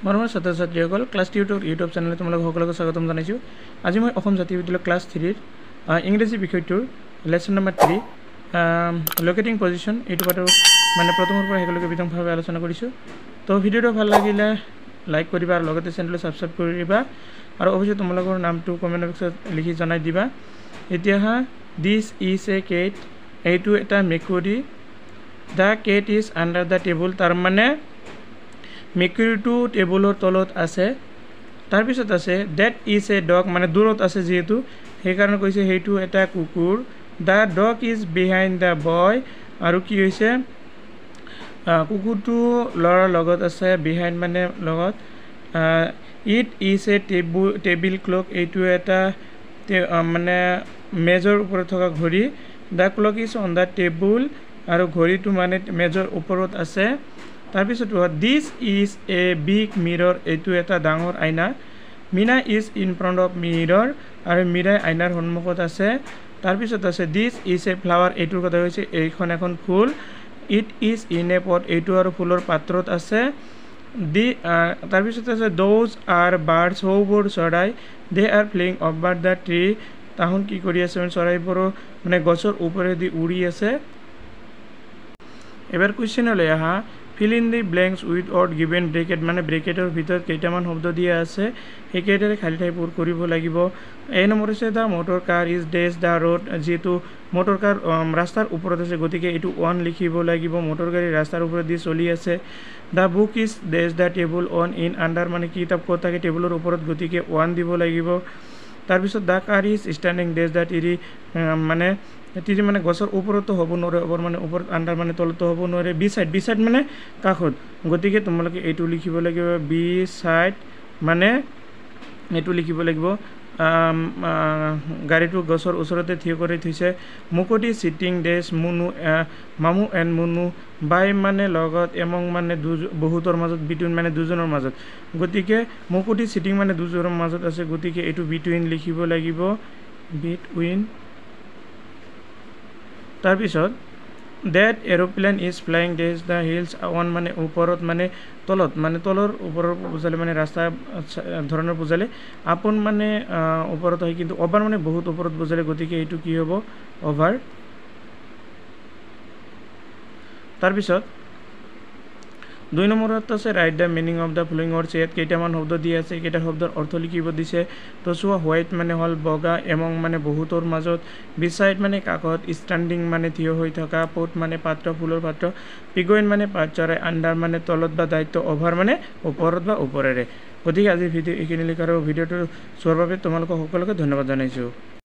মৰমৰ ছাত্ৰ-ছাত্ৰীসকল class tutor YouTube চেনেলে তোমালোক সকলোকে স্বাগতম জনাইছোঁ। আজি মই অসম জাতীয় বিদ্যালয় ক্লাছ 3 ইংৰাজী বিষয়টোৰ লেসন নম্বৰ 3 লোকেটিং পজিশন এইটো পাঠৰ মানে প্ৰথমৰ পৰা শেষলৈকে বিতংভাৱে আলোচনা কৰিছোঁ। তো ভিডিঅ'টো ভাল লাগিলে লাইক কৰিবা আৰু লগতে চেনেলটো সাবস্ক্ৰাইব কৰিবা আৰু অৱশ্যে তোমালোকৰ নামটো কমেণ্ট বক্সত লিখি জনাই দিবা। এতিয়া দিছ ইজ এ কেট, এইটো এটা মেকুৰী। The cat is under the table, তাৰ মানে মেকুৰীটো টেবুলৰ তলত আছে। তাৰপিছত আছে ডেট ইজ এ ডগ, মানে দূৰত আছে যিহেতু সেইকাৰণে কৈছে সেইটো এটা কুকুৰ। The dog is behind the boy, আৰু কি হৈছে কুকুৰটো ল'ৰাৰ লগত আছে, বিহাইণ্ড মানে লগত। It is a table clock, এইটো এটা মানে মেজৰ ওপৰত থকা ঘড়ী। The clock is on the table, আৰু ঘড়ীটো মানে মেজৰ ওপৰত আছে। তাৰপিছত দিছ ইজ এ বিগ মিৰৰ, এইটো এটা ডাঙৰ আইনা। Mina is in front of mirror, আৰু মীৰাই আইনাৰ সন্মুখত আছে। তাৰপিছত আছে দিছ ইজ এ ফ্লাৱাৰ, এইটোৰ কথা হৈছে এইখন এখন ফুল। ইট ইজ ইন এ পট, এইটো আৰু ফুলৰ পাত্ৰত আছে। তাৰপিছত আছে দ'জ আৰ বাৰ্ডছ, সৌবোৰ চৰাই। They are flying over the tree, তাহোন কি কৰি আছে মানে চৰাইবোৰো মানে গছৰ ওপৰেদি উৰি আছে। এবাৰ কুৱেশ্যনলৈ আহা। Fill in the blanks with word given bracket, মানে ব্ৰেকেটৰ ভিতৰত কেইটামান শব্দ দিয়া আছে সেইকেইটাৰে খালী ঠাই পূৰ কৰিব লাগিব। এই নম্বৰ হৈছে the motor car is dash the road, যিহেতু মটৰ কাৰ ৰাস্তাৰ ওপৰত আছে গতিকে এইটো 1 লিখিব লাগিব। মটৰ গাড়ী ৰাস্তাৰ ওপৰত দি চলি আছে। The book is dash the table on in under, মানে কিতাপ ক'ত থাকে টেবুলৰ ওপৰত গতিকে 1 দিব লাগিব। তাৰপিছত the car is standing dash the tree, মানে ট্ৰী মানে গছৰ ওপৰতো হ'ব নোৱাৰে, ওপৰ মানে ওপৰত, আণ্ডাৰ মানে তলতো হ'ব নোৱাৰে। বি চাইড মানে কাষত, গতিকে তোমালোকে এইটো লিখিব লাগিব। বি চাইড মানে এইটো লিখিব লাগিব। গাড়ীটো গছৰ ওচৰতে থিয় কৰি থৈছে। মুকুটি চিটিং ডেছ মুনু, মামু এণ্ড মুনু। বাই মানে লগত, এমং মানে বহুতৰ মাজত, বিটুইন মানে দুজনৰ মাজত, গতিকে মুকুটি চিটিং মানে দুজনৰ মাজত আছে গতিকে এইটো বিটুইন লিখিব লাগিব, বিটুইন। তাৰপিছত that aeroplane is flying dash the hills on, মানে ওপৰত মানে তলত, মানে তলৰ ওপৰৰ বুজালে মানে ৰাস্তা ধৰণৰ বুজালে। আপোন মানে ওপৰত হয়, কিন্তু অভাৰ মানে বহুত ওপৰত বুজালে গতিকে এইটো কি হ'ব অভাৰ। তাৰপিছত 2 নম্বৰত আছে right the meaning of the following words, ইয়াত কেইটামান শব্দ দিয়া আছে, এইকেইটা শব্দৰ অৰ্থ লিখিব দিছে। তো চোৱা, হোৱাইট মানে হ'ল বগা, এমং মানে বহুতৰ মাজত, বিচাইড মানে কাষত, ষ্টেণ্ডিং মানে থিয় হৈ থকা, পট মানে পাত্ৰ, ফুলৰ পাত্ৰ, পিগুইন মানে পাত চৰাই, আণ্ডাৰ মানে তলত বা দায়িত্ব, অভাৰ মানে ওপৰত বা ওপৰেৰে। গতিকে আজি ভিডিঅ' এইখিনি লিখাৰ ভিডিঅ'টো চোৱাৰ বাবে তোমালোকক সকলোকে ধন্যবাদ জনাইছোঁ।